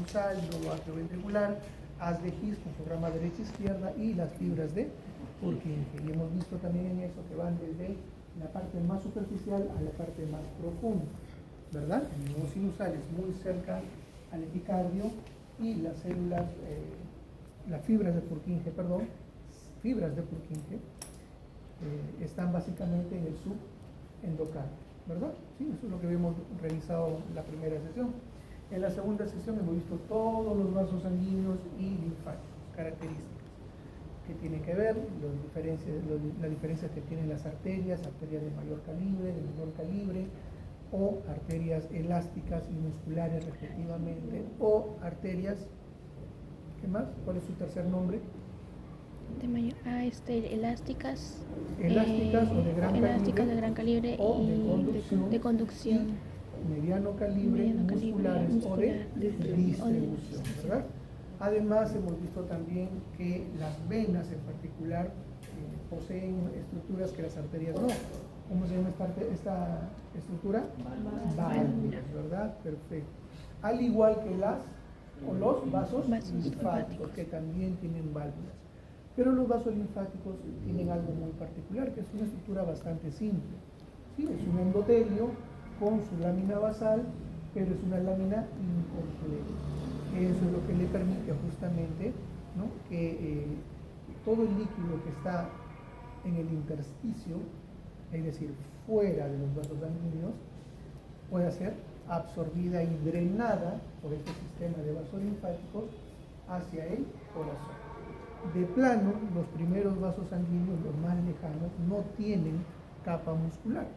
sinusal, nodo atrioventricular, haz de His con su rama derecha-izquierda y las fibras de Purkinje. Y hemos visto también en eso que van desde la parte más superficial a la parte más profunda, ¿verdad? El nodo sinusal es muy cerca al epicardio y las células, las fibras de Purkinje, están básicamente en el subendocardio, ¿verdad? Sí, eso es lo que hemos revisado en la primera sesión. En la segunda sesión hemos visto todos los vasos sanguíneos y linfáticos, características que tienen que ver, las diferencias que tienen las arterias de mayor calibre, de menor calibre, o arterias elásticas y musculares respectivamente, o arterias, ¿qué más? ¿Cuál es su tercer nombre? Elásticas O de gran calibre o de conducción, mediano calibre, musculares o de distribución, ¿verdad? Además hemos visto también que las venas en particular poseen estructuras que las arterias no. ¿Cómo se llama esta estructura? Válvulas, ¿verdad? Perfecto. Al igual que los vasos linfáticos, que también tienen válvulas. Pero los vasos linfáticos tienen algo muy particular, que es una estructura bastante simple. ¿Sí? Es un endotelio con su lámina basal, pero es una lámina incompleta. Eso es lo que le permite justamente, ¿no?, que todo el líquido que está en el intersticio, es decir, fuera de los vasos sanguíneos, pueda ser absorbida y drenada por este sistema de vasos linfáticos hacia el corazón. De plano, los primeros vasos sanguíneos, los más lejanos, no tienen capa muscular,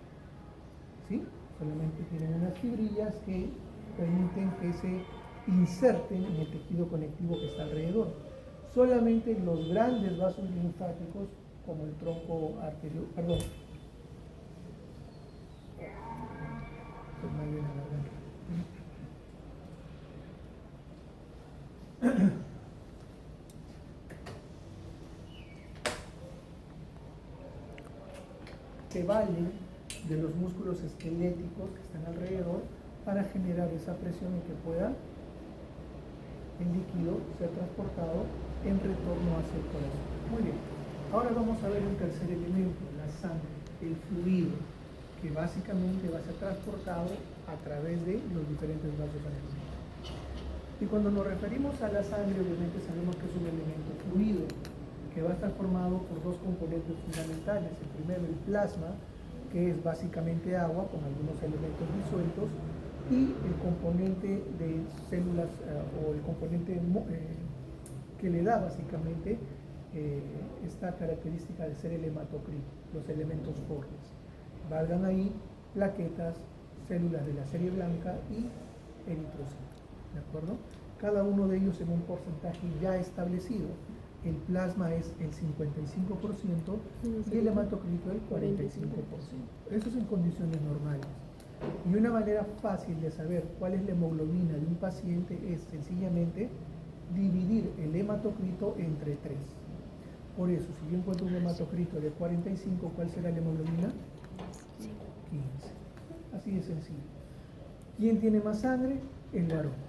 ¿sí? Solamente tienen unas fibrillas que permiten que se inserten en el tejido conectivo que está alrededor. Solamente los grandes vasos linfáticos, como el tronco arterial, se valen de los músculos esqueléticos que están alrededor para generar esa presión y que pueda el líquido ser transportado en retorno hacia el corazón. Muy bien, ahora vamos a ver un tercer elemento, la sangre, el fluido, que básicamente va a ser transportado a través de los diferentes vasos sanguíneos. Y cuando nos referimos a la sangre, obviamente sabemos que es un elemento fluido, que va a estar formado por dos componentes fundamentales. El primero, el plasma, que es básicamente agua con algunos elementos disueltos, y el componente de células o el componente que le da básicamente esta característica de ser el hematocrito, los elementos formes. Valgan ahí plaquetas, células de la serie blanca y eritrocitos, ¿de acuerdo? Cada uno de ellos en un porcentaje ya establecido. El plasma es el 55% y el hematocrito el 45%. Eso es en condiciones normales. Y una manera fácil de saber cuál es la hemoglobina de un paciente es sencillamente dividir el hematocrito entre 3. Por eso, si yo encuentro un hematocrito de 45, ¿cuál será la hemoglobina? 15. Así de sencillo. ¿Quién tiene más sangre? El varón.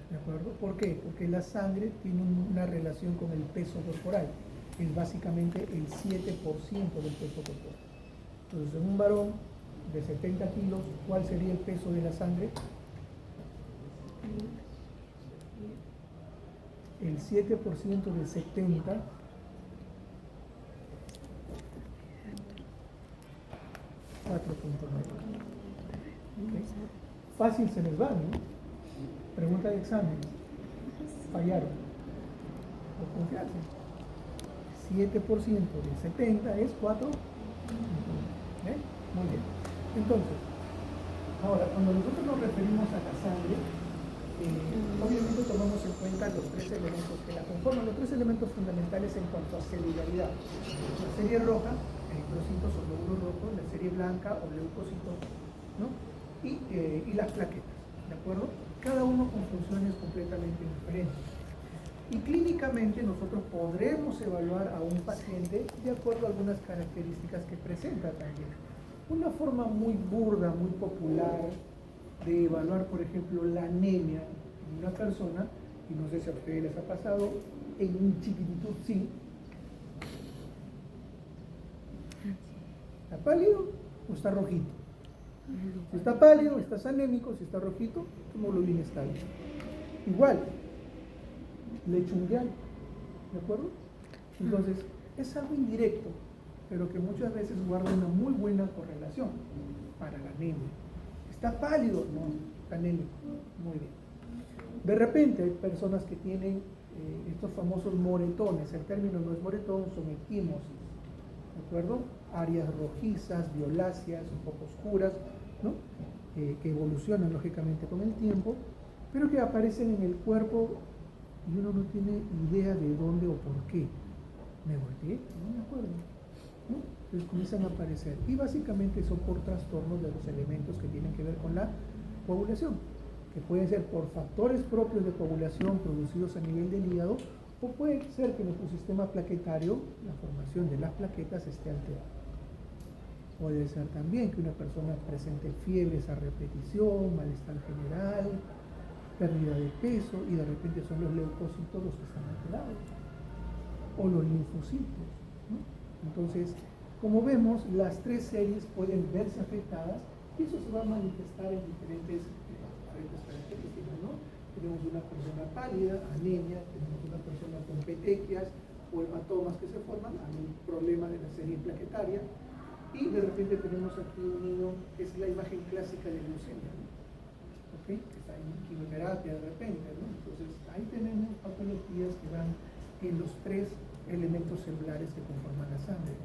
¿De acuerdo? ¿Por qué? Porque la sangre tiene una relación con el peso corporal. Es básicamente el 7% del peso corporal. Entonces, en un varón de 70 kilos, ¿cuál sería el peso de la sangre? El 7% de 70, 4.9. ¿Okay? Fácil se les va, ¿no? Pregunta de examen. Fallaron. Por confiarse. 7% de 70 es 4. ¿Eh? Muy bien. Entonces, ahora, cuando nosotros nos referimos a la sangre, obviamente tomamos en cuenta los 3 elementos que la conforman, los 3 elementos fundamentales en cuanto a celularidad. La serie roja, eritrocitos o glóbulos rojos, la serie blanca o leucocitos, ¿no? Y las plaquetas, ¿de acuerdo? Cada uno con funciones completamente diferentes. Y clínicamente nosotros podremos evaluar a un paciente de acuerdo a algunas características que presenta también. Una forma muy burda, muy popular de evaluar, por ejemplo, la anemia en una persona, y no sé si a ustedes les ha pasado, en un chiquitito sí. ¿Está pálido o está rojito? Si está pálido, estás anémico. Si está rojito, tu hemoglobina está bien. Igual, leche ungueal, ¿de acuerdo? Entonces, es algo indirecto, pero que muchas veces guarda una muy buena correlación para la anemia. ¿Está pálido? No, está anémico. Muy bien. De repente hay personas que tienen estos famosos moretones. El término no es moretón, son equimosis, ¿de acuerdo? Áreas rojizas, violáceas, un poco oscuras, ¿no? Que evolucionan lógicamente con el tiempo, pero que aparecen en el cuerpo y uno no tiene idea de dónde o por qué. ¿Me volteé? No me acuerdo, ¿no? Entonces comienzan a aparecer, y básicamente son por trastornos de los elementos que tienen que ver con la coagulación, que pueden ser por factores propios de coagulación producidos a nivel del hígado, o puede ser que nuestro sistema plaquetario, la formación de las plaquetas, esté alterada. Puede ser también que una persona presente fiebres a repetición, malestar general, pérdida de peso, y de repente son los leucocitos los que están alterados, o los linfocitos, ¿no? Entonces, como vemos, las tres series pueden verse afectadas, y eso se va a manifestar en diferentes características, ¿no? Tenemos una persona pálida, anemia, tenemos una persona con petequias o hematomas que se forman, hay un problema de la serie plaquetaria, y de repente tenemos aquí un niño que es la imagen clásica de leucemia, ¿no? ¿Okay? Que está en quimioterapia de repente, ¿no? Entonces ahí tenemos patologías que van en los tres elementos celulares que conforman la sangre.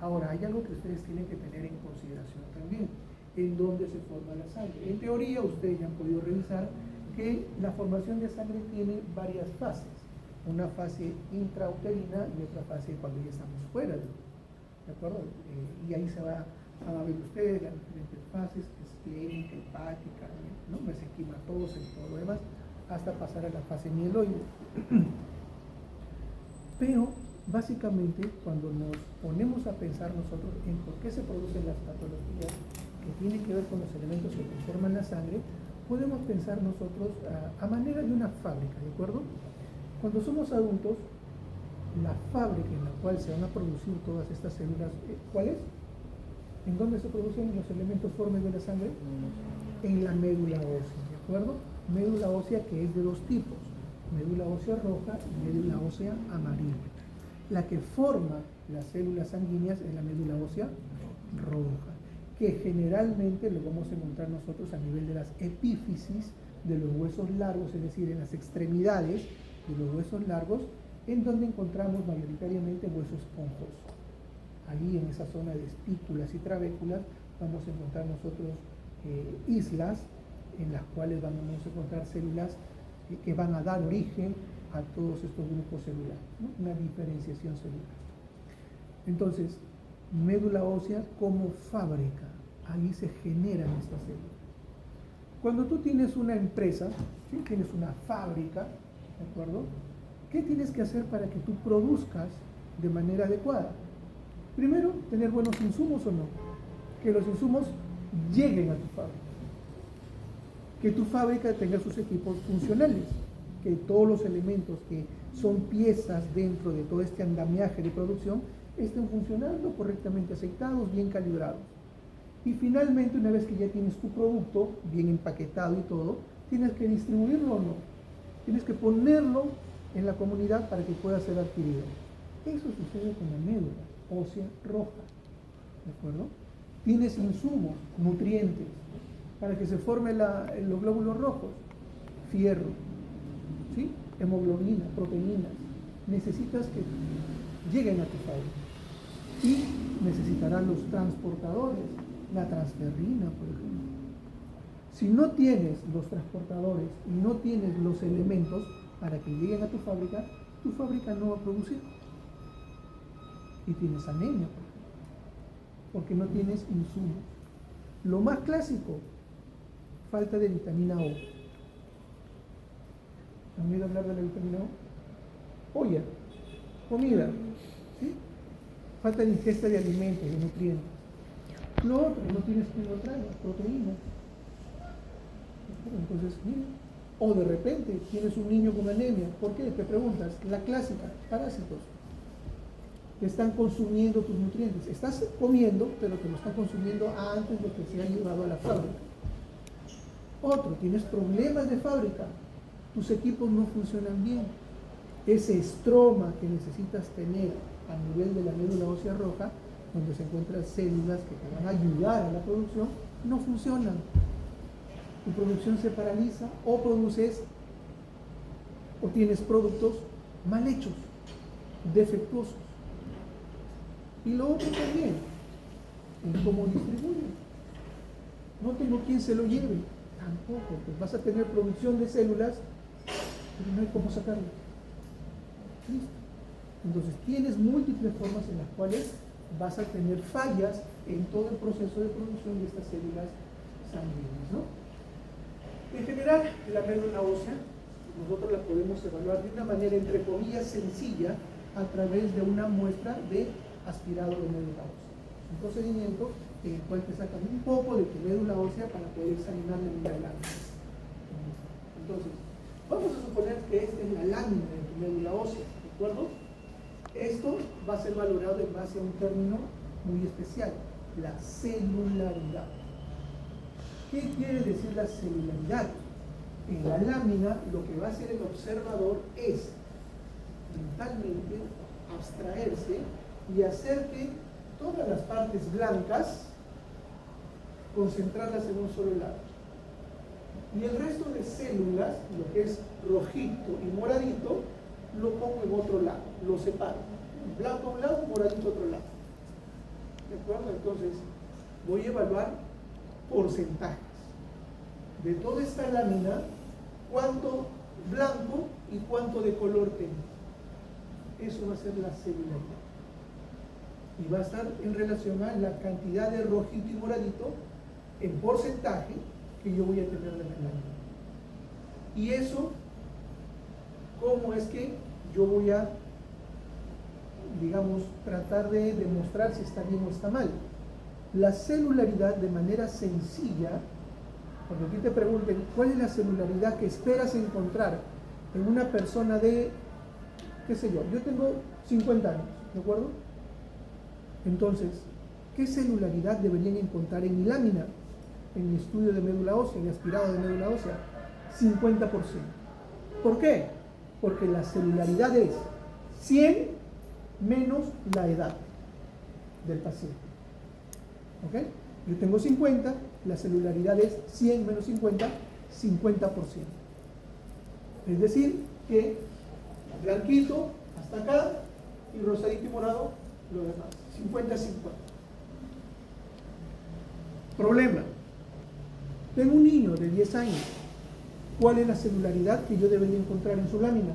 Ahora, hay algo que ustedes tienen que tener en consideración también, en dónde se forma la sangre. En teoría, ustedes ya han podido revisar que la formación de sangre tiene varias fases. Una fase intrauterina y otra fase cuando ya estamos fuera ¿de acuerdo? Y ahí se va a ver ustedes las diferentes fases, esclénica, hepática, ¿no? Mesenquimatosa y todo lo demás, hasta pasar a la fase mieloide. Pero, básicamente, cuando nos ponemos a pensar nosotros en por qué se producen las patologías que tienen que ver con los elementos que conforman la sangre, podemos pensar nosotros a manera de una fábrica, ¿de acuerdo? Cuando somos adultos, la fábrica en la cual se van a producir todas estas células, ¿cuál es? ¿En dónde se producen los elementos formes de la sangre? En la médula ósea, ¿de acuerdo? Médula ósea que es de dos tipos, médula ósea roja y médula ósea amarilla. La que forma las células sanguíneas es la médula ósea roja, que generalmente lo vamos a encontrar nosotros a nivel de las epífisis de los huesos largos, es decir, en las extremidades de los huesos largos, en donde encontramos mayoritariamente hueso esponjoso. Ahí en esa zona de espículas y trabéculas vamos a encontrar nosotros islas en las cuales vamos a encontrar células que van a dar origen a todos estos grupos celulares, ¿no? Una diferenciación celular. Entonces, médula ósea como fábrica, ahí se generan estas células. Cuando tú tienes una empresa, ¿sí? Tienes una fábrica, ¿de acuerdo? ¿Qué tienes que hacer para que tú produzcas de manera adecuada? Primero, tener buenos insumos o no. Que los insumos lleguen a tu fábrica. Que tu fábrica tenga sus equipos funcionales. Que todos los elementos que son piezas dentro de todo este andamiaje de producción estén funcionando correctamente aceitados, bien calibrados. Y finalmente, una vez que ya tienes tu producto bien empaquetado y todo, tienes que distribuirlo o no. Tienes que ponerlo en la comunidad para que pueda ser adquirido. Eso sucede con la médula ósea roja, ¿de acuerdo? Tienes insumos, nutrientes, para que se formen los glóbulos rojos, fierro, ¿sí? Hemoglobina, proteínas. Necesitas que lleguen a tu fábrica. Y necesitarán los transportadores, la transferrina, por ejemplo. Si no tienes los transportadores y no tienes los elementos para que lleguen a tu fábrica no va a producir. Y tienes anemia, por ejemplo, porque no tienes insumos. Lo más clásico, falta de vitamina O. ¿Han oído hablar de la vitamina O? Olla, comida, ¿sí? Falta de ingesta de alimentos, de nutrientes. Lo otro, no tienes quien lo traiga, proteínas. Entonces, miren, O de repente tienes un niño con anemia. ¿Por qué? Te preguntas, la clásica, parásitos. Te están consumiendo tus nutrientes. Estás comiendo, pero te lo están consumiendo antes de que se haya llevado a la fábrica. Otro, tienes problemas de fábrica. Tus equipos no funcionan bien. Ese estroma que necesitas tener a nivel de la médula ósea roja, donde se encuentran células que te van a ayudar a la producción, no funcionan. Tu producción se paraliza o produces o tienes productos mal hechos, defectuosos. Y lo otro también, en cómo distribuyen. No tengo quien se lo lleve, tampoco, pues vas a tener producción de células, pero no hay cómo sacarlas. Listo. Entonces tienes múltiples formas en las cuales vas a tener fallas en todo el proceso de producción de estas células sanguíneas, ¿no? En general, la médula ósea, nosotros la podemos evaluar de una manera, entre comillas, sencilla, a través de una muestra de aspirado de médula ósea. Un procedimiento en el cual te sacan un poco de tu médula ósea para poder examinar la lámina. Entonces, vamos a suponer que esta es la lámina de tu médula ósea, ¿de acuerdo? Esto va a ser valorado en base a un término muy especial, la celularidad. ¿Qué quiere decir la celularidad? En la lámina lo que va a hacer el observador es mentalmente abstraerse y hacer que todas las partes blancas concentrarlas en un solo lado. Y el resto de células, lo que es rojito y moradito, lo pongo en otro lado, lo separo. Blanco a un lado, moradito a otro lado. ¿De acuerdo? Entonces, voy a evaluar porcentajes de toda esta lámina, cuánto blanco y cuánto de color tengo. Eso va a ser la celularidad. Y va a estar en relación a la cantidad de rojito y moradito en porcentaje que yo voy a tener de la lámina. Y eso, ¿cómo es que yo voy a, digamos, tratar de demostrar si está bien o está mal? La celularidad, de manera sencilla, cuando aquí te pregunten cuál es la celularidad que esperas encontrar en una persona de, qué sé yo tengo 50 años, ¿de acuerdo? Entonces, ¿qué celularidad deberían encontrar en mi lámina, en mi estudio de médula ósea, en aspirado de médula ósea? 50%. ¿Por qué? Porque la celularidad es 100 menos la edad del paciente. ¿Ok? Yo tengo 50, la celularidad es 100 menos 50, 50%. Es decir, que blanquito hasta acá y rosadito y morado lo demás. 50-50. Problema. Tengo un niño de 10 años. ¿Cuál es la celularidad que yo debería encontrar en su lámina?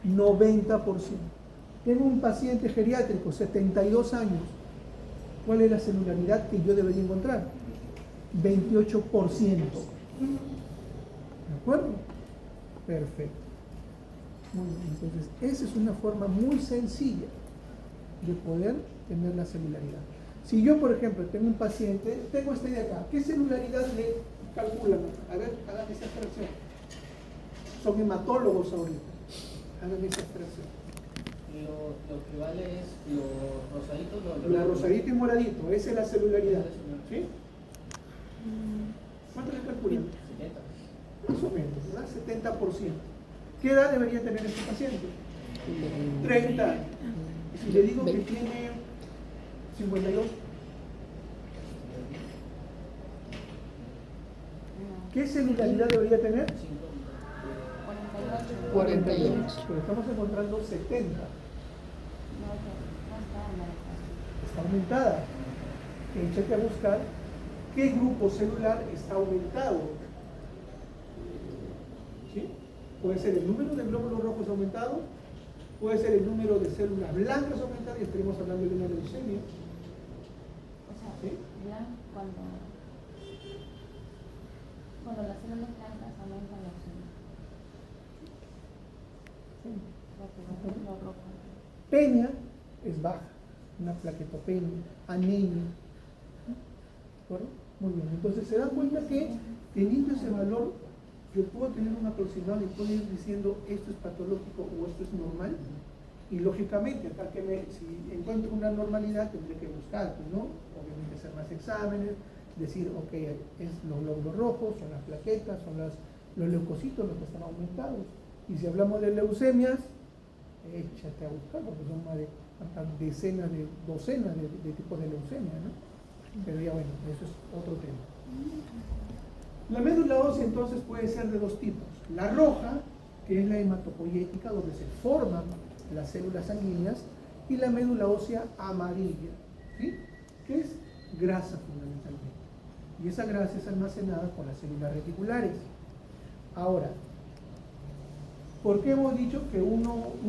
90%. Tengo un paciente geriátrico, 72 años. ¿Cuál es la celularidad que yo debería encontrar? 28%. ¿De acuerdo? Perfecto. Muy bien. Entonces, esa es una forma muy sencilla de poder tener la celularidad. Si yo, por ejemplo, tengo un paciente, tengo este de acá, ¿qué celularidad le calculan? A ver, hagan esa extracción. Son hematólogos ahorita. Hagan esa extracción. Lo que vale es lo rosadito. La rosadito y moradito, esa es la celularidad. ¿Sí? ¿Cuánto le calculan? 70. Más o menos, ¿verdad? 70%. ¿Qué edad debería tener este paciente? 30 años. Y si le digo que tiene 52, ¿qué celularidad debería tener? 48. Pero estamos encontrando 70. Está aumentada. Échate a buscar qué grupo celular está aumentado. ¿Sí? Puede ser el número de glóbulos rojos aumentado, puede ser el número de células blancas aumentado, y estaremos hablando de una leucemia. O sea, ¿Sí? cuando las células blancas aumentan la oxígeno. Sí. Lo rojo. Penia es baja, una plaquetopenia, anemia. ¿De acuerdo? Muy bien, entonces se dan cuenta que teniendo ese valor yo puedo tener un aproximado y puedo ir diciendo esto es patológico o esto es normal. Y lógicamente, acá si encuentro una normalidad, tendré que buscar, pues, ¿no? Obviamente hacer más exámenes, decir, ok, es los glóbulos rojos, son las plaquetas, son los leucocitos los que están aumentados. Y si hablamos de leucemias, échate a buscar, porque son más de decenas, docenas de tipos de leucemia, ¿no? Pero ya bueno, eso es otro tema. La médula ósea entonces puede ser de dos tipos. La roja, que es la hematopoyética, donde se forman las células sanguíneas, y la médula ósea amarilla, ¿sí? Que es grasa fundamentalmente. Y esa grasa es almacenada con las células reticulares. Ahora, ¿por qué hemos dicho que un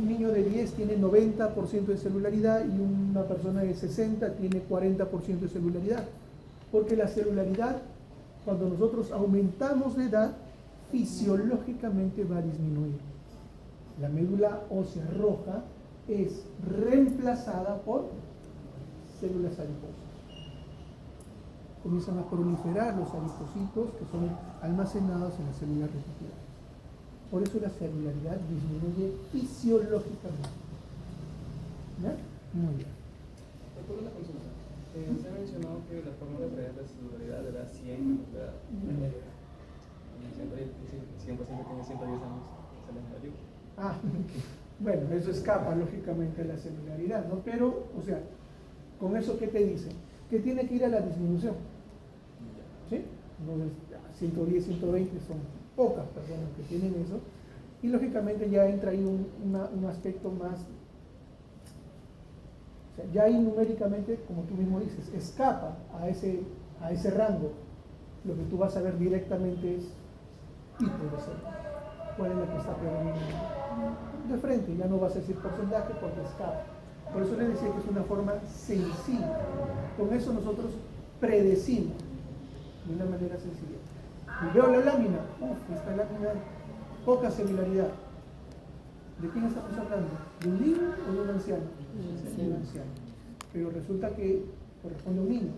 niño de 10 tiene 90% de celularidad y una persona de 60 tiene 40% de celularidad? Porque la celularidad, cuando nosotros aumentamos de edad, fisiológicamente va a disminuir. La médula ósea roja es reemplazada por células adiposas. Comienzan a proliferar los adipocitos que son almacenados en las células reticulares. Por eso la celularidad disminuye fisiológicamente. ¿Ya? Muy bien. Recuerdo una consulta. Se ha mencionado que la fórmula real de celularidad era 100, ¿verdad? 100% tiene 110 años, se les dio. Bueno, eso escapa lógicamente a la celularidad, ¿no? Pero, o sea, ¿con eso qué te dice? Que tiene que ir a la disminución. ¿Sí? Entonces, 110, 120 son pocas personas que tienen eso, y lógicamente ya entra ahí un aspecto más, o sea, ya ahí numéricamente, como tú mismo dices, escapa a ese rango. Lo que tú vas a ver directamente es tipo de célula, cuál es la que está predominando. De frente, ya no vas a decir porcentaje porque escapa. Por eso les decía que es una forma sencilla. Con eso nosotros predecimos de una manera sencilla. Y veo la lámina, esta lámina, poca celularidad. ¿De quién estamos hablando? ¿De un niño o de un anciano? De un anciano. Pero resulta que corresponde a un niño.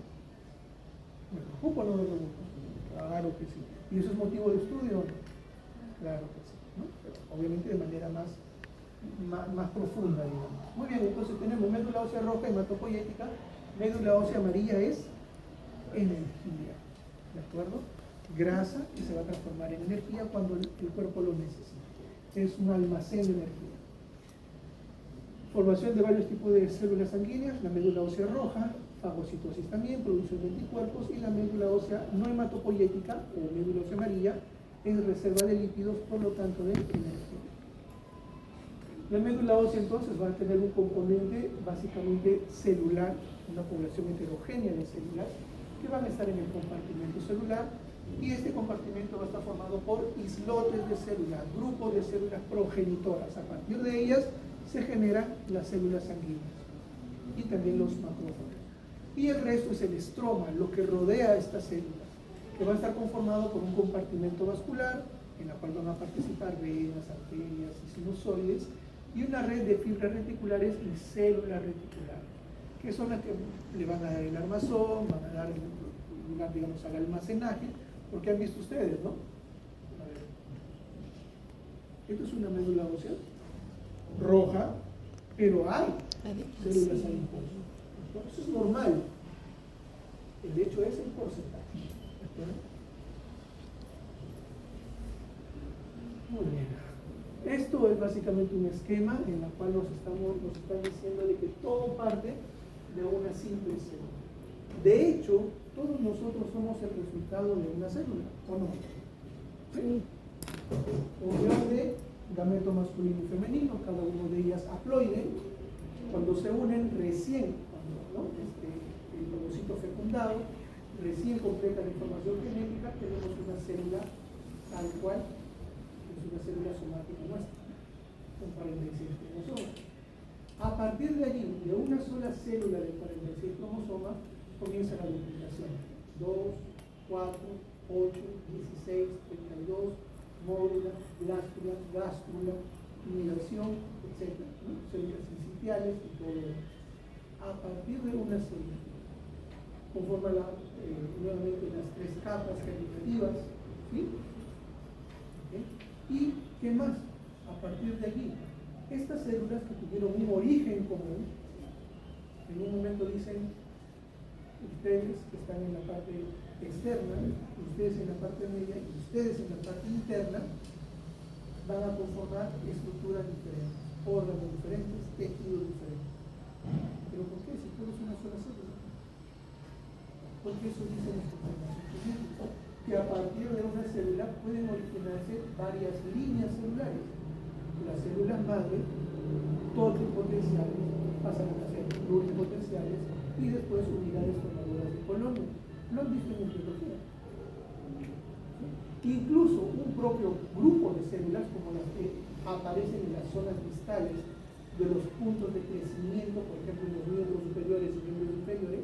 ¿Me preocupa o no me preocupa? Claro que sí. ¿Y eso es motivo de estudio? Claro que sí, ¿no? Pero obviamente de manera más profunda, digamos. Muy bien, entonces tenemos médula ósea roja, hematopoyética, médula ósea amarilla es energía, ¿de acuerdo? Grasa que se va a transformar en energía cuando el cuerpo lo necesita. Es un almacén de energía. Formación de varios tipos de células sanguíneas, la médula ósea roja, fagocitosis también, producción de anticuerpos, y la médula ósea no hematopoyética o médula ósea amarilla es reserva de lípidos, por lo tanto de energía. La médula ósea entonces va a tener un componente básicamente celular, una población heterogénea de células que van a estar en el compartimento celular, y este compartimento va a estar formado por islotes de células, grupos de células progenitoras. A partir de ellas se generan las células sanguíneas y también los macrófagos. Y el resto es el estroma, lo que rodea a esta célula, que va a estar conformado por un compartimento vascular, en la cual van a participar venas, arterias y sinusoides, y una red de fibras reticulares y células reticulares, que son las que le van a dar el armazón, van a dar lugar, digamos, al almacenaje, porque han visto ustedes, ¿no? A ver. Esto es una médula ósea roja, pero hay células adiposas. Eso es normal. El hecho es el porcentaje. ¿De acuerdo? Muy bien. Esto es básicamente un esquema en el cual nos están diciendo de que todo parte de una simple célula. De hecho, todos nosotros somos el resultado de una célula, ¿o no? ¿Sí? Unión de gameto masculino y femenino, cada uno de ellas haploide. Cuando se unen recién, cuando el ovocito fecundado recién completa la información genética, tenemos una célula tal cual, es una célula somática nuestra, con 46 cromosomas. A partir de allí, de una sola célula de 46 cromosomas, comienza la duplicación. 2, 4, 8, 16, 32, módula, blástula, gástrula, inhibición, etc. ¿no? Células sincitiales y todo lo demás. A partir de una célula, conforma nuevamente las tres capas germinativas, ¿sí? ¿Qué más? A partir de allí, estas células que tuvieron un origen común, en un momento dicen, ustedes que están en la parte externa, ustedes en la parte media y ustedes en la parte interna, van a conformar estructuras diferentes, órganos diferentes, tejidos diferentes. ¿Pero por qué? Si todo es una sola célula. Porque eso dicen los científicos, que a partir de una célula pueden originarse varias líneas celulares. Las células madre, totipotenciales, pasan a ser pluripotenciales y después unidades formadoras de colonia. Lo han visto en biología. Incluso un propio grupo de células, como las que aparecen en las zonas distales de los puntos de crecimiento, por ejemplo en los miembros superiores y miembros inferiores,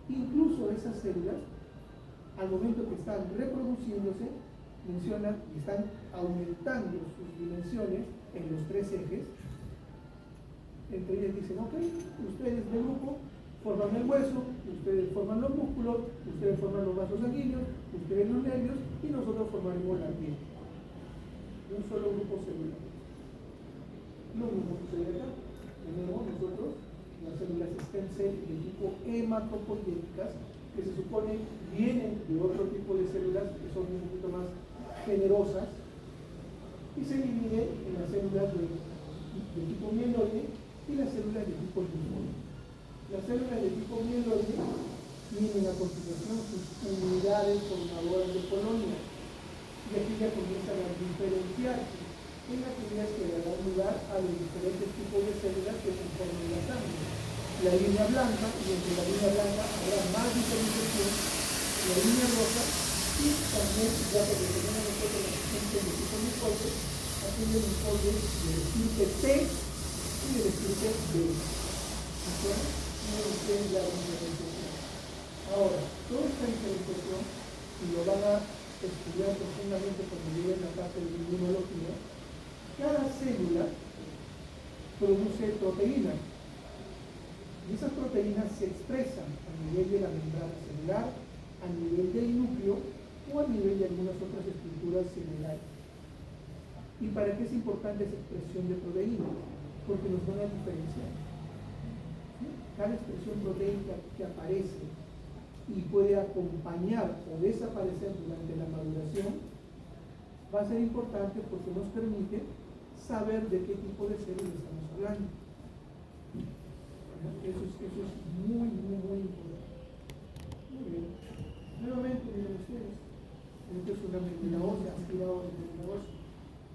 incluso esas células, al momento que están reproduciéndose, mencionan y están aumentando sus dimensiones en los tres ejes. Entre ellas dicen, ok, ustedes de grupo forman el hueso, ustedes forman los músculos, ustedes forman los vasos sanguíneos, ustedes los nervios y nosotros formaremos la piel. Un solo grupo celular. Lo mismo sucede acá. Tenemos nosotros las células stem cell de tipo hematopoyéticas, que se supone vienen de otro tipo de células que son un poquito más generosas, y se dividen en las células de tipo mieloide y las células de tipo linfoide. Las células de tipo mieloide tienen a continuación sus unidades formadoras de colonia, y aquí ya comienzan a diferenciarse en aquellas que darán lugar a los diferentes tipos de células que conforman la sangre. La línea blanca, y entre la línea blanca habrá más diferenciación, la línea roja, y también, ya que tenemos nosotros la presencia de tipo linfoide, aquí el linfoide del estirpe T y del estirpe B. ¿De acuerdo? Ahora, toda esta diferenciación, y lo van a estudiar profundamente cuando lleguen a la parte de inmunología, cada célula produce proteínas. Y esas proteínas se expresan a nivel de la membrana celular, a nivel del núcleo o a nivel de algunas otras estructuras celulares. ¿Y para qué es importante esa expresión de proteínas? Porque nos van a diferenciar. Cada expresión proteica que aparece y puede acompañar o desaparecer durante la maduración va a ser importante porque nos permite saber de qué tipo de células estamos hablando. Eso es muy importante. Muy bien. Nuevamente, miren ustedes, esto es una membrana ósea, aspirado de membrana ósea.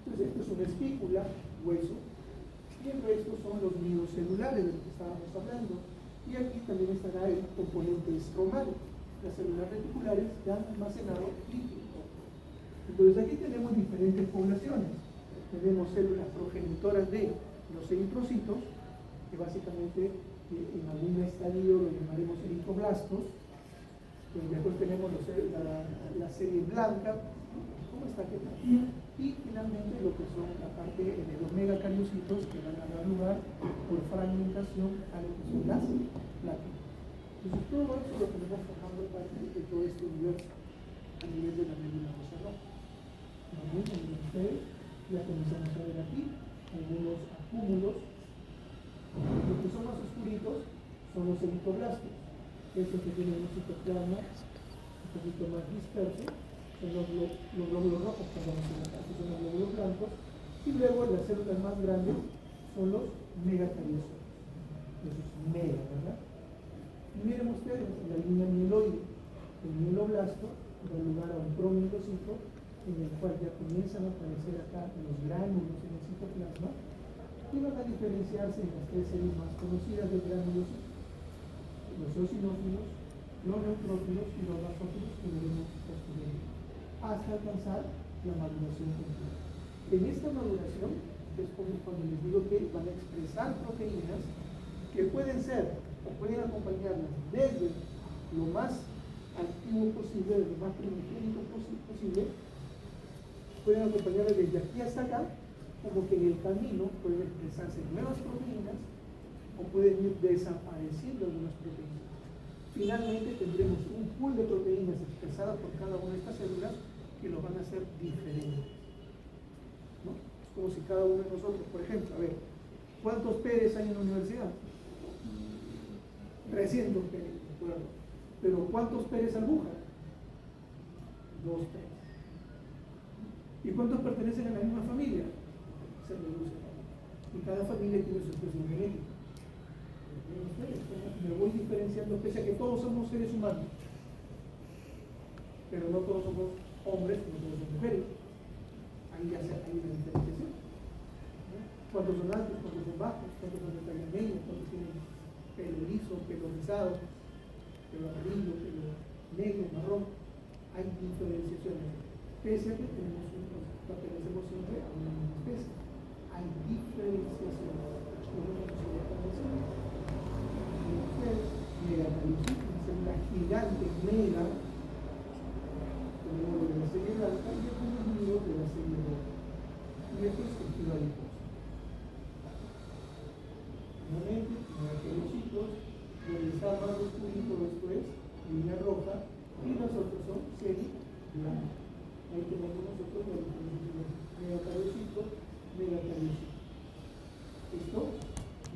Entonces, esto es una espícula, hueso, y el resto son los nidos celulares de los que estábamos hablando. Y aquí también estará el componente estromal, las células reticulares que han almacenado líquidos. Entonces, aquí tenemos diferentes poblaciones. Tenemos células progenitoras de los eritrocitos, que básicamente en algún estadio lo llamaremos eritroblastos. Después tenemos la serie blanca, ¿cómo está? ¿Qué tal? Y finalmente lo que son la parte de los megacariocitos que van a dar lugar por fragmentación a lo que son las plaquitas. Entonces todo eso lo tenemos formando parte de todo este universo a nivel de la médula ósea roja. También, como ustedes, ya comenzamos a ver aquí algunos acúmulos. Los que son más oscuritos son los eritroblastos. Estos que tienen un citoplasma un poquito más disperso son los glóbulos rojos, perdón, estos son los glóbulos blancos, y luego las células más grandes son los megacariocitos. Eso es mega, ¿verdad? Y miren ustedes, la línea mieloide, el mieloblasto da lugar a un promielocito, en el cual ya comienzan a aparecer acá los gránulos en el citoplasma, y van a diferenciarse en las tres series más conocidas del granulocito: los eosinófilos, los neutrófilos y los basófilos, que veremos posteriormente, hasta alcanzar la maduración completa. En esta maduración es como cuando les digo que van a expresar proteínas que pueden ser o pueden acompañarlas desde lo más antiguo posible, desde lo más primigénico posible, pueden acompañarlas desde aquí hasta acá, como que en el camino pueden expresarse nuevas proteínas o pueden ir desapareciendo algunas proteínas. Finalmente tendremos un pool de proteínas expresadas por cada una de estas células que lo van a hacer diferentes, ¿no? como si cada uno de nosotros, por ejemplo, a ver, ¿cuántos Pérez hay en la universidad? 300 Pérez, ¿de acuerdo? Pero ¿cuántos Pérez Albuja? 2 Pérez. ¿Y cuántos pertenecen a la misma familia? Se reduce. Y cada familia tiene su expresión genética. Me voy diferenciando pese a que todos somos seres humanos, pero no todos somos hombres, no todos somos mujeres. Ahí ya hay una diferenciación. ¿Cuántos son altos, cuántos son bajos, cuántos son de talla media, cuántos tienen pelo liso, pelo rizado, pelo amarillo, pelo negro, marrón? Hay diferenciaciones. Pese a que pertenecemos siempre a una misma especie. Hay diferenciaciones. Megatalocito, una célula gigante, mega, tenemos de la serie alta y algunos nidos de la serie roja. Y esto es tejido adiposo. Nuevamente, megatalocitos, donde está más oscurito, esto es línea roja, y las otras son serie blanca. Ahí tenemos nosotros la diferencia de megatalocito, megatalocito. Esto,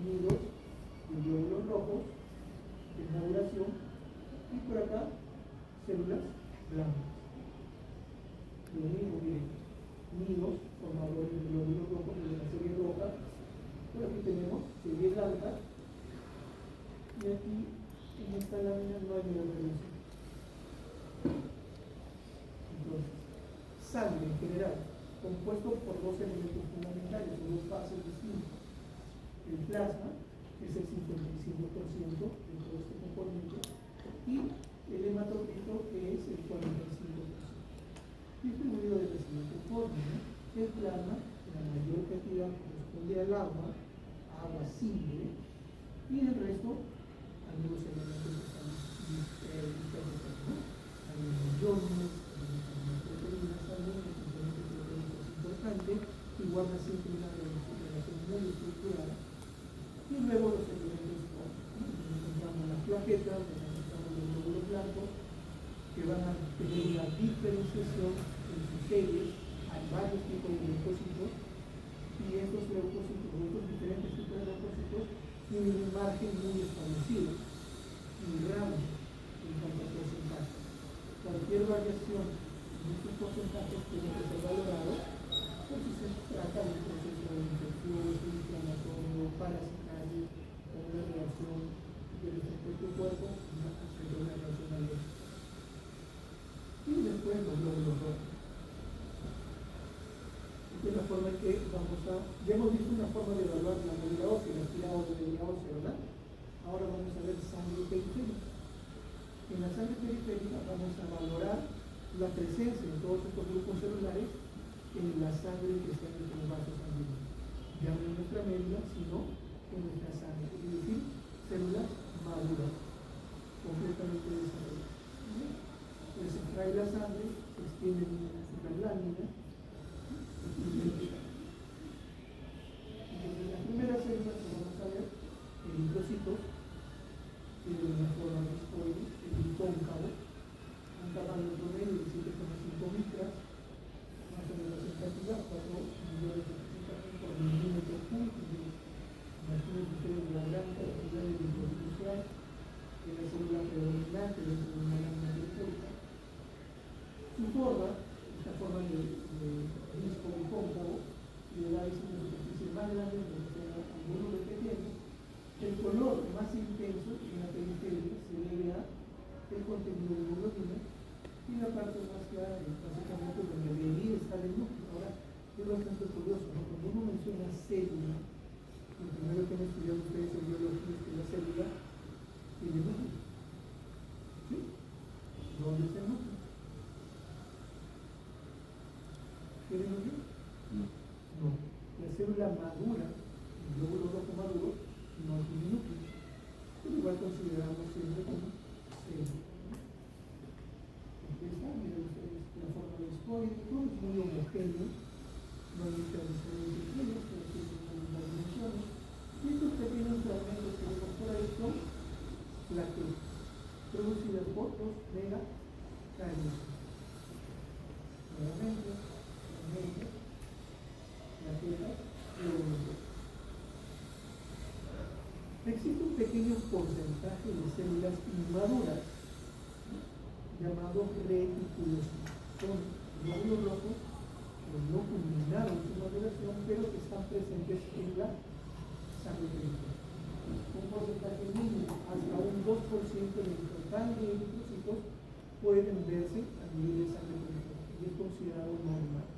nidos de glóbulos rojos, de maduración, y por acá, células blancas. Lo mismo, miren, nidos formadores de glóbulos rojos de la serie roja. Por aquí tenemos serie blanca, y aquí en esta lámina no hay megatalocito. Entonces, sangre en general, compuesto por dos elementos fundamentales, o dos fases distintas. El plasma, que es el 55% de todo este componente, y el hematocrito, que es el 45%. Distribuido de la siguiente forma, ¿no? El plasma, la mayor cantidad corresponde al agua simple, y el resto a los elementos que están dispersos, ¿no? Hay iones, hay proteínas también, el componente proteico es importante, y guarda siempre una relación muy estructurada. Y luego los elementos, donde encontramos las plaquetas, donde encontramos los glóbulos blancos, que van a tener una diferenciación en sus series. Hay varios tipos de leucocitos, y estos leucocitos, estos diferentes tipos de leucocitos, tienen un margen muy establecido, un gramo en cuanto a porcentaje. Cualquier variación en estos porcentajes tiene que ser valorado, por si se trata de un proceso infeccioso, inflamatorio, parasitario, o una reacción de nuestro propio cuerpo, una reacción alérgica. Y después los glóbulos rojos. Esta es la forma en que vamos a... Ya hemos visto una forma de evaluar la médula ósea, la tirada de médula ósea, ¿verdad? Ahora vamos a ver sangre periférica. En la sangre periférica vamos a valorar la presencia de todos estos grupos celulares en la sangre que está en nuestros vasos sanguíneos. Ya no en nuestra médula, sino en nuestra sangre. Es decir, células maduras, completamente desarrolladas. Se extrae la sangre, se extiende en una lámina. Entonces, las primeras células que vamos a ver, eritrocitos, tienen una forma de escoide, cóncavo, un tamaño promedio de 7,5 micras, más o menos en cantidad, 4 millones de por milímetro cúbico. Imaginen ustedes la gran cantidad de linfocitos que hay en la célula predominante dentro de una lámina periférica. Su forma, esta forma de disco bicóncavo, le da una superficie más grande de lo que sea alguno de pequeño. El color más intenso en la periferia se debe a el contenido de hemoglobina, y la parte más clara es básicamente donde debería estar el núcleo. Ahora, es bastante curioso, ¿no? Cuando uno menciona célula, lo primero que han estudiado ustedes en biología es que la célula tiene núcleo. ¿Sí? ¿Dónde está el núcleo? ¿Tiene núcleo? No. La célula madura, el glóbulo rojo maduro, no tiene núcleo. Pero igual consideramos siempre como célula. Aquí está, miren ustedes la forma del escoide, todo es muy homogéneo, no hay muchas diferencias entre ellos, pero tienen algunas dimensiones. Y estos pequeños fragmentos que vemos por ahí son plaquetas, producidas por los megacariosos. Nuevamente, plaquetas Existe un pequeño porcentaje de células inmaduras llamados reticulocitos. Son glóbulos rojos que no culminaron su maduración, pero que están presentes en la sangre periférica. Un porcentaje mínimo, hasta un 2% del total de eritrocitos pueden verse a nivel de sangre periférica y es considerado normal.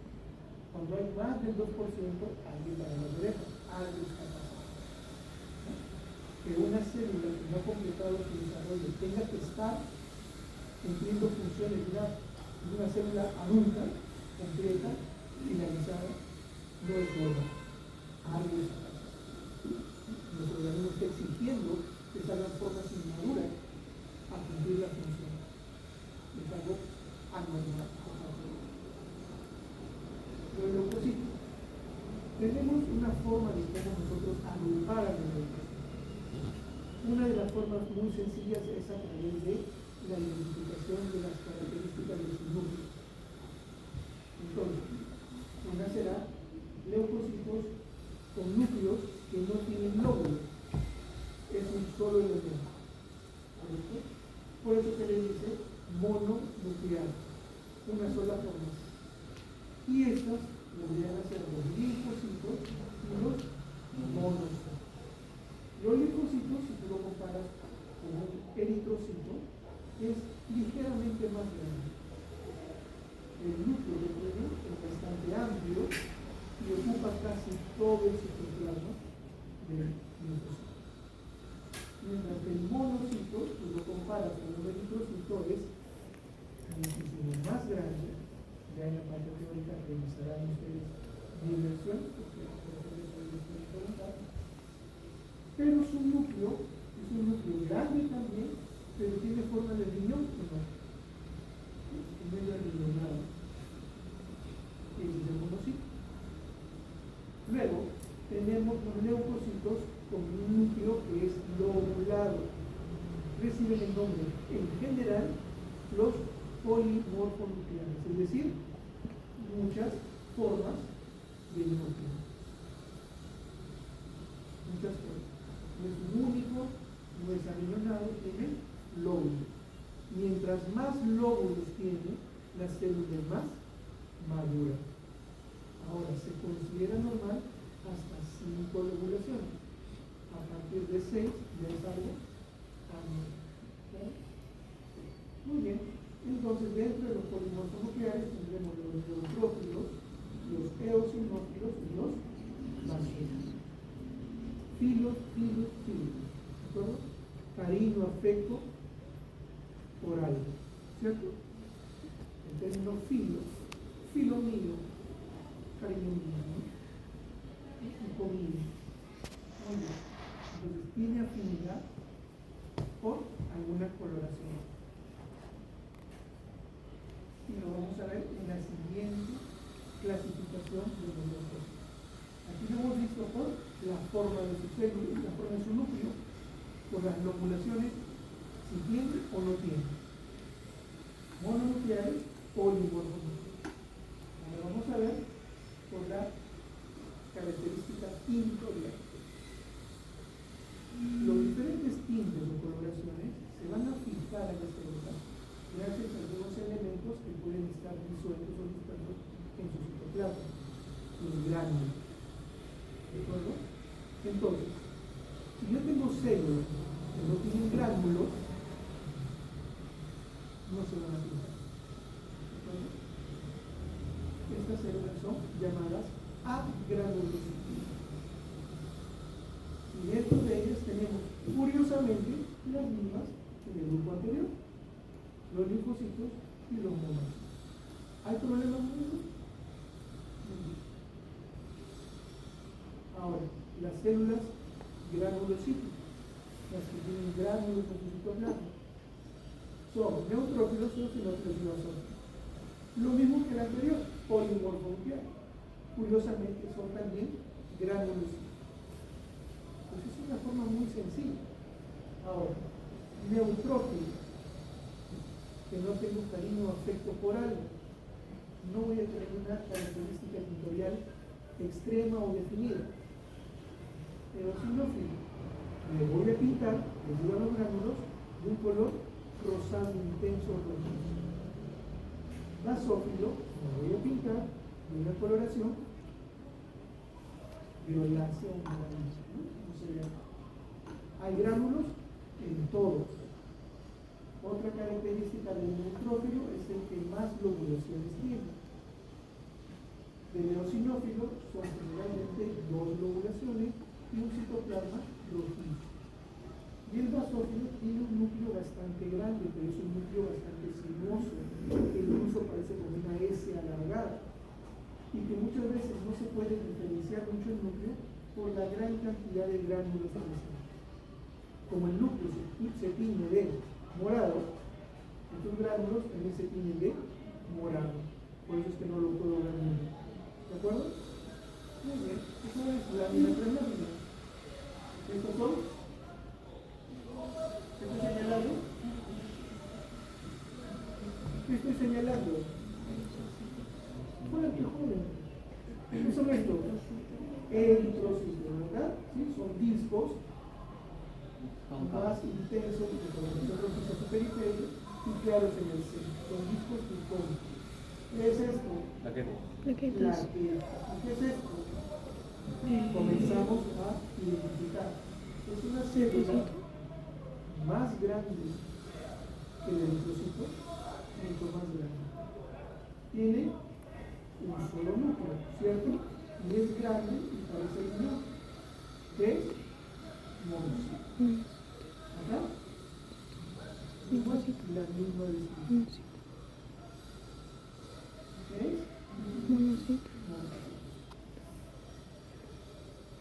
Cuando hay más del 2%, alguien para la oreja, algo está pasando. ¿No? Que una célula que no ha completado su desarrollo tenga que estar cumpliendo funciones de una célula adulta, completa, finalizada, no es normal. Algo está pasando. Nuestro organismo está exigiendo que salgan formas inmaduras a cumplir la función. Es algo anormal. Los leucocitos. Tenemos una forma de cómo nosotros agrupar a los leucocitos. Una de las formas muy sencillas es a través de la identificación de las características de sus núcleos. Entonces, una será leucocitos con núcleos que no tienen lóbulos. Es un solo elemento. ¿Correcto? Por eso se le dice mononuclear, una sola formación. Y estas vendrían a ser los linfocitos y los monocitos. Los linfocitos, si tú lo comparas con un eritrocito, es ligeramente más grande. El núcleo de ellos es bastante amplio y ocupa casi todo el citoplasma del linfocito. Mientras que el monocito, si lo comparas con un eritrocito, es muchísimo más grande. Ya en la parte teórica revisarán ustedes mi versión, porque pero su núcleo es un núcleo grande también, pero tiene forma de riñón, ¿no? En medio riñonado. Ese es el monocito. Luego tenemos los leucocitos con un núcleo que es lobulado. Reciben el nombre en general los polimorfonucleares, es decir, muchas formas del núcleo. Muchas formas. No es un único, no es arriñonado, tiene lóbulos. Mientras más lóbulos tiene, la célula es más madura. Ahora, se considera normal hasta 5 lobulaciones. A partir de 6 ya es algo anormal. Muy bien. Entonces, dentro de los polimorfonucleares tendremos los neutrófilos, los eosinófilos y los basófilos. Filos. ¿De acuerdo? Cariño, afecto por algo. ¿Cierto? El término filo mío, cariño mío, ¿no? Hijo mío. Muy bien. Entonces, tiene afinidad por alguna coloración. Y lo vamos a ver en la siguiente clasificación de los leucocitos. Aquí lo hemos visto por la forma de su célula, la forma de su núcleo, por las lobulaciones, si tiene o no tiene. Mononucleares, polimorfonucleares. Ahora vamos a ver por la característica tintorial. Los diferentes tintes o coloraciones se van a fijar en la célula gracias a algunos elementos que pueden estar disueltos o dispersos en su citoplasma, los gránulos. ¿De acuerdo? Entonces, si yo tengo células que no tienen gránulos, no se van a fijar. ¿De acuerdo? Estas células son llamadas agranulocitos. Y dentro de ellas tenemos, curiosamente, las mismas que en el grupo anterior. Los linfocitos y los monocitos. ¿Hay problemas con eso? Ahora, las células granulocitos, las que tienen gránulos en su citoplasma, son neutrófilos, eosinófilos y basófilos. Lo mismo que el anterior, polimorfonuclear. Curiosamente, son también granulocitos. Pues es una forma muy sencilla. Ahora, neutrófilos, que no tengo cariño o afecto por algo, no voy a tener una característica tintorial extrema o definida. Eosinófilo, Le voy a pintar, les digo a los gránulos, de un color rosado intenso rojizo. Basófilo, lo voy a pintar de una coloración violácea o naranja, ¿no? No se ve acá. Hay gránulos en todos. Otra característica del neutrófilo es el que más lobulaciones tiene. Del eosinófilo son generalmente 2 lobulaciones y un citoplasma rojizo. Y el basófilo tiene un núcleo bastante grande, pero es un núcleo bastante sinuoso, que incluso parece como una S alargada, y que muchas veces no se puede diferenciar mucho el núcleo por la gran cantidad de gránulos presentes. Como el núcleo se tiñe de morado, estos gránulos también se tiñen de morado, por eso es que no lo puedo ver muy bien. ¿De acuerdo? Muy bien, eso es lámina tras lámina. ¿Estos son? ¿Qué estoy señalando? ¿Qué estoy señalando? Joder, qué joven. ¿Qué son estos? Eritrocitos, ¿verdad? ¿Sí? Son discos más intensos que con nosotros en su periferia y claros en el centro. Son discos glucónicos. ¿Qué es esto? Plaquetas. ¿Qué es esto? Comenzamos a identificar. Es una célula más grande que el eritrocito, mucho más grande. Tiene un solo núcleo, ¿cierto? Y es grande y parece lineal. ¿Qué es? Monocito. ¿Acá? Igual la misma descripción. ¿Qué es? Monocito.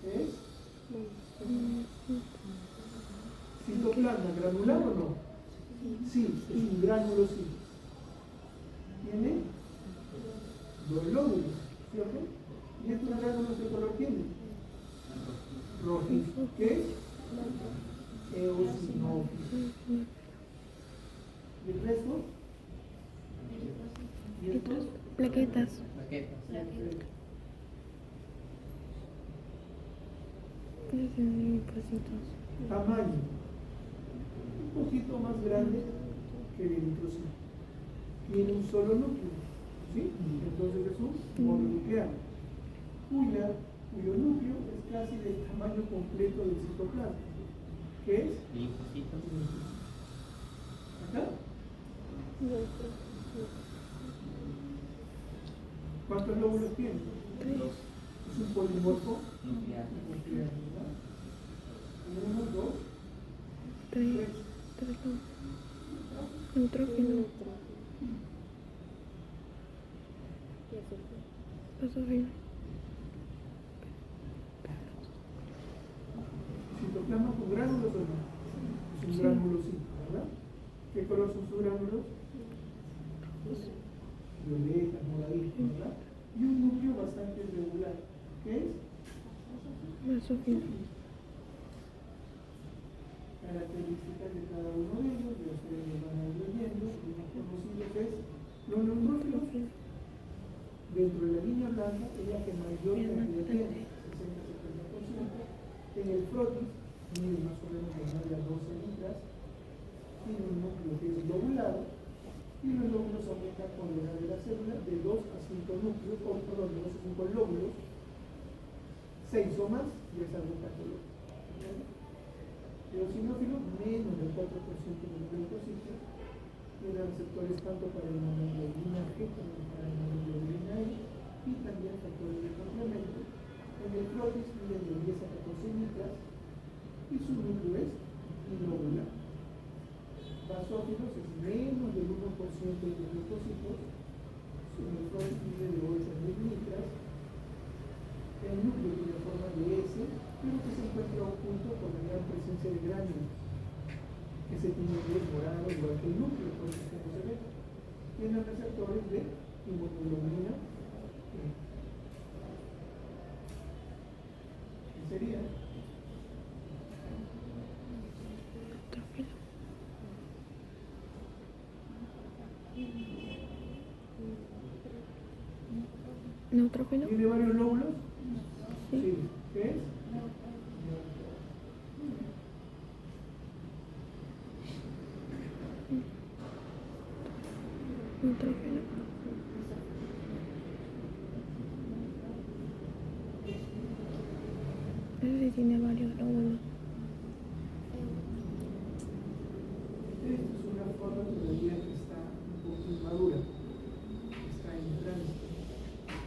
¿Qué es? ¿Citoplasma granular o no? Sí, es un gránulo sí. Tiene 2 lóbulos, ¿cierto? ¿Y estos gránulos qué color tienen? Rojizo. ¿Qué es? Eosinófilo. ¿Y el resto? ¿Y estos? Plaquetas. Tamaño. Un poquito más grande que el eritrocito. Tiene un solo núcleo, ¿sí? Entonces es un mononuclear, cuyo núcleo es casi del tamaño completo del citoplasma. ¿Qué es? Linfocitos. ¿Acá? ¿Cuántos lóbulos tiene? 3. Es un polimorfo nuclear, ¿verdad? 1, 2, 3. 3 neutrófilo. Basófilo. ¿Citoplasma con gránulos o no? Es un gránulo sí, ¿verdad? ¿Qué color son sus gránulos? Violeta, moradito, ¿verdad? Y un núcleo bastante irregular. ¿Qué es? Basófilo. Características de cada uno de ellos, ya ustedes lo van a ir viendo. Lo más conocido es los neutrófilos. Dentro de la línea blanca es la que mayor cantidad tiene, 60-70%. En el frotis, mide más o menos de 9 a 12 litras. Tiene un núcleo que es lobulado y los lóbulos aumentan con la edad de la célula de 2 a 5 núcleos, o perdón, de 2 a 5 lóbulos, 6 o más, y es algo patológico. El eosinófilo, menos del 4% de los leucocitos, tiene receptores tanto para la hemoglobina G como para la hemoglobina E y también factores de complemento. En el frotis miden de 10 a 14 litras y su núcleo es inovular. Basófilos es menos del 1% de los leucocitos, su frotis mide de 8 a 10 litras. El núcleo tiene forma de S, pero que se encuentra a un punto con la gran presencia de gránulos, que se tiene de morado igual que el núcleo, por eso es que no se ve. Tiene receptores de inmunoglobulina E. ¿Qué sería? Neutrófilo. ¿Tiene varios lóbulos? Sí. ¿Qué es? y tiene varios lóbulos. Esta es una forma todavía que está un poco inmadura, está en tránsito.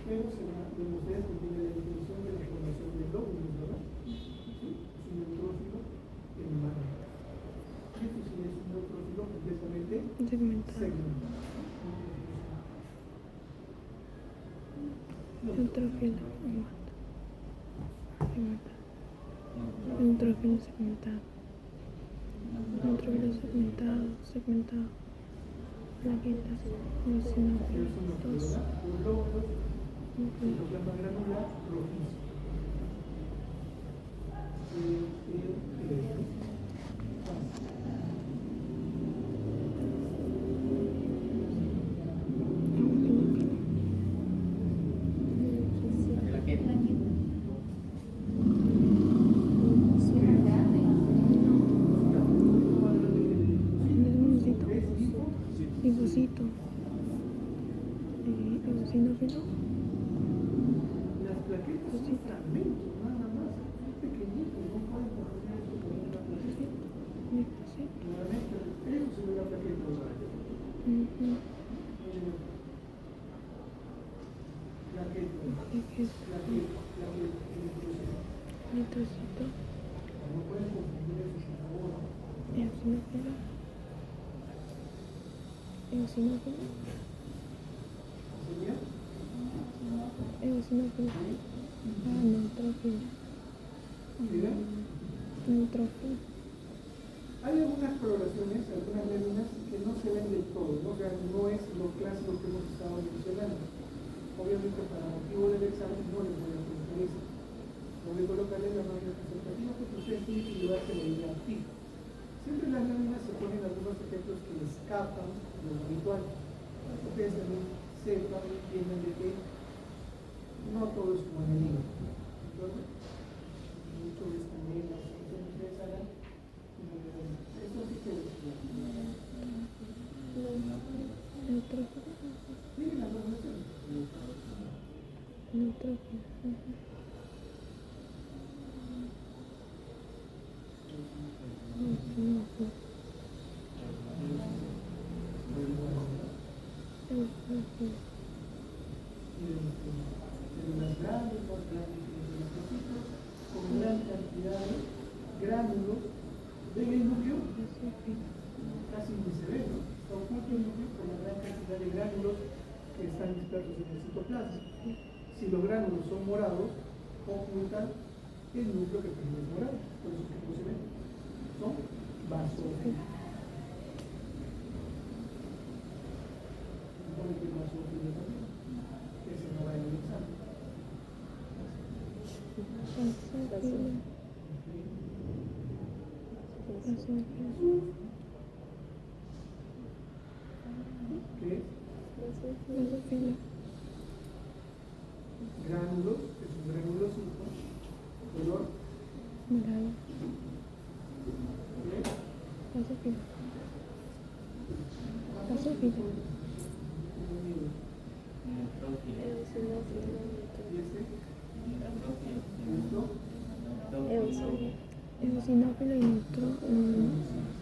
Pero vemos ustedes que tiene la definición de la formación de lóbulos, ¿verdad? ¿Sí? Es un neutrófilo en mano. Esto sí es un neutrófilo completamente segmentado. Neutrófilo neutrófilo segmentado. Neutrófilo segmentado. Plaquetas, eosinófilos. Los lóbulos, citoplasma granular rojizo. Linfocito. Eosinófilo. Las plaquetas son fragmentos, nada más, son pequeñitos, no pueden contener esto como una plaqueta. Linfocito. Nuevamente, eso se ve la plaqueta. Eritrocito. No pueden confundir eso, por favor. Eosinófilo. Eosinófilo. ¿Sería? Eosinófilo. Neutrófilo. ¿Mira? Neutrófilo. Hay algunas coloraciones, algunas láminas que no se ven del todo, ¿no? O sea, no es lo clásico que hemos estado mencionando. Obviamente, para motivo del examen no les voy a preguntar eso. Voy a colocarles la máquina representativa porque ustedes tienen que llevarse la idea fija. Siempre las láminas se ponen algunos ejemplos que escapan de lo habitual. Ustedes también sepan y entiendan de que no todo es como en el libro. Entonces, mucho es también las cosas que ustedes hagan. Esto sí que es. Neutrófilo. Miren las dos versiones. Neutrófilo. Células grandes, más grandes que los linfocitos, con gran cantidad de gránulos. ¿Ven el núcleo? Casi ni se ve, ¿no? Está oculto el núcleo por la gran cantidad de gránulos que están dispersos en el citoplasma. Si los gránulos son morados, ocultan el núcleo que también es morado. Por eso que no se ven. Son basófilos. Supone que el basófilo también. Ese no va en el examen. ¿Qué es? Basófilo. Gránulos, que es un granulocito, color Morado. ¿qué? Basófilo. Basófilo. ¿Y este? ¿Esto? Eosinófilo y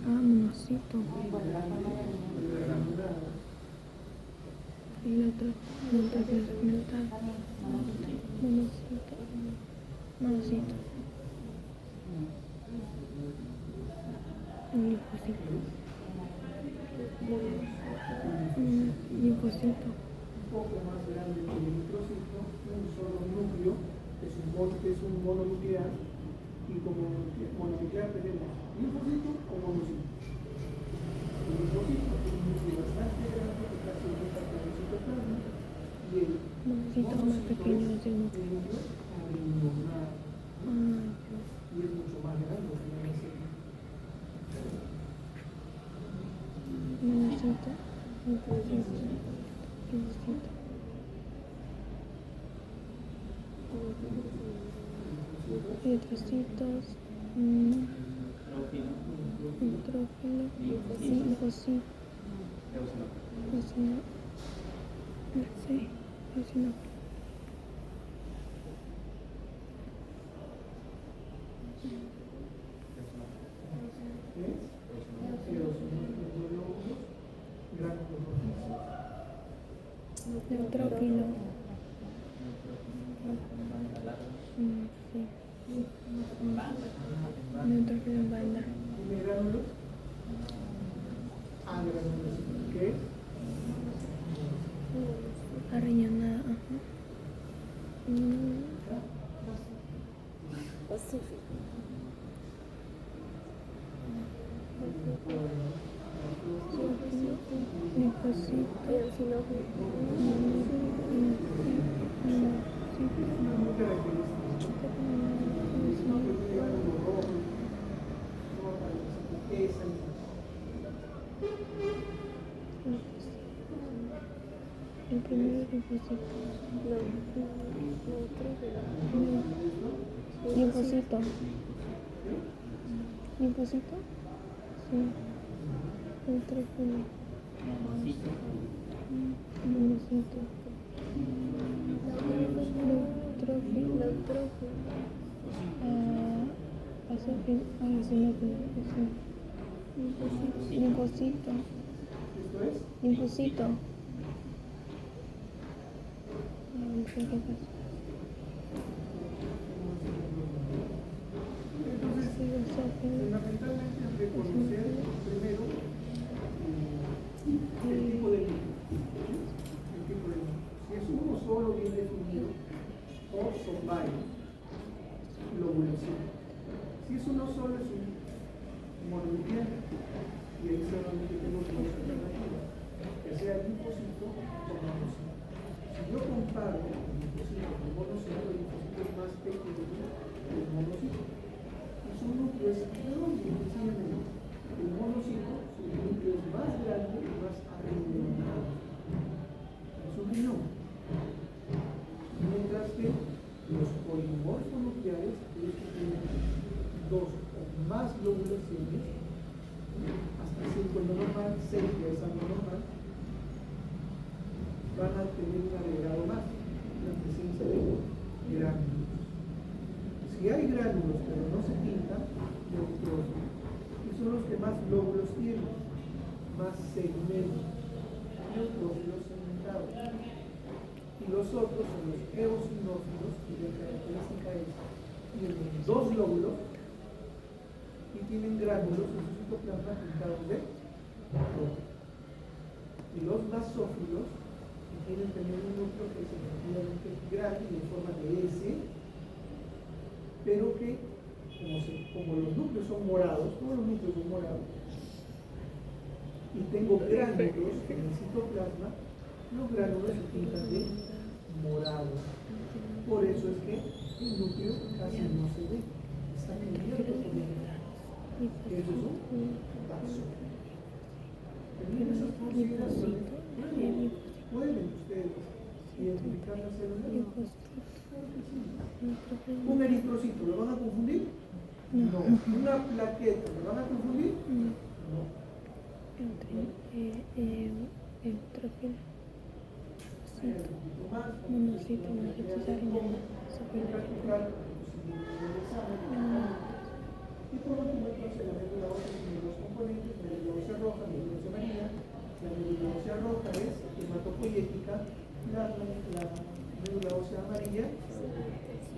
monocito. Y el otro neutrófilo segmentado. Monocito. Monocito. Un linfocito. Linfocito. Un poco más grande que el eritrocito, un solo núcleo, que es un mononuclear, y como mononuclear tenemos linfocito o monocito. El linfocito es un núcleo bastante grande que casi llega hasta el citoplasma, y el Monocito más pequeño es el núcleo. arenonado, y es mucho más grande que el Monocito. Linfocito. Eritrocitos. Neutrófilo. Linfocito. Eosinófilo. ¿Qué es? Eosinófilos, gránulos rojizos. Neutrófilo. Sí. Neutrófilo en banda. ¿Tiene gránulos? Agránulos. ¿Qué es? Arrellanada. Ajá. Pacífico. Linfocito. Eosinófilo. Una muy característica. No, que tiene gránulos rojos. No aparece. Esa es. El primero es linfocito. Linfocito. Linfocito. Sí. Neutrófilo. Monocito. Neutrófilo. Basófilo. Eosinófilo. Linfocito. ¿Esto es? Linfocito. No sé qué pasa. Entonces, Sí, basófilo. fundamentalmente reconocer primero el tipo de líquido. El tipo de líquido. Si es uno solo bien definido o son varios, lobulación. Si es uno solo es un mononuclear y ahí solamente tengo dos alternativas, que sea el linfocito o monocito. Si yo comparo el linfocito con el monocito, el linfocito es más pequeño que el monocito. Y su núcleo es redondo, sencillamente. El monocito, su núcleo es más grande y más arredondado. Es un riñón. Mientras que los polimorfos nucleares, aquellos que tienen dos o más lobulaciones, hasta 5 en lo normal, 6 ya es algo normal, van a tener un agregado más, la presencia de gránulos. Si hay gránulos pero no se pintan, neutrófilos, y son los que más lóbulos tienen, más segmentos, neutrófilos segmentados. Y los otros son los eosinófilos, cuya característica es tienen dos lóbulos y tienen gránulos en su citoplasma pintados de rojo. Y los basófilos tienen también un núcleo que es efectivamente grande y en forma de S, pero que como los núcleos son morados, todos los núcleos son morados, y tengo gránulos en el citoplasma, los gránulos se pintan de morado. Por eso es que el núcleo casi no se ve, está cubierto por el eso es un vaso. Termina esas consideraciones. ¿Pueden ustedes identificar las células? ¿Un eritrocito lo van a confundir? No. ¿Una plaqueta lo van a confundir? No. Neutrófilo. Monocito, monocito, y por último, entonces, la médula ósea tiene dos componentes, la médula ósea roja, la médula ósea amarilla. La médula ósea roja es hematopoyética, la médula ósea amarilla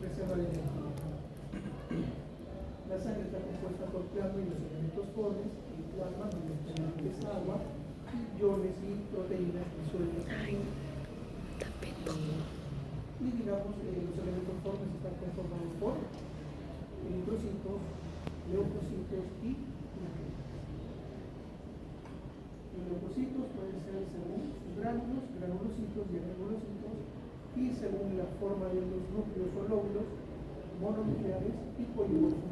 reserva de energía. La sangre está compuesta por plasma y los elementos formes, el plasma normalmente es agua, iones y proteínas disueltas. Y digamos, los elementos formes están conformados por eritrocitos, leucocitos y plaquetas. Los leucocitos pueden ser según sus gránulos, granulocitos y granulocitos, y según la forma de los núcleos o lóbulos, mononucleares y polimorfos.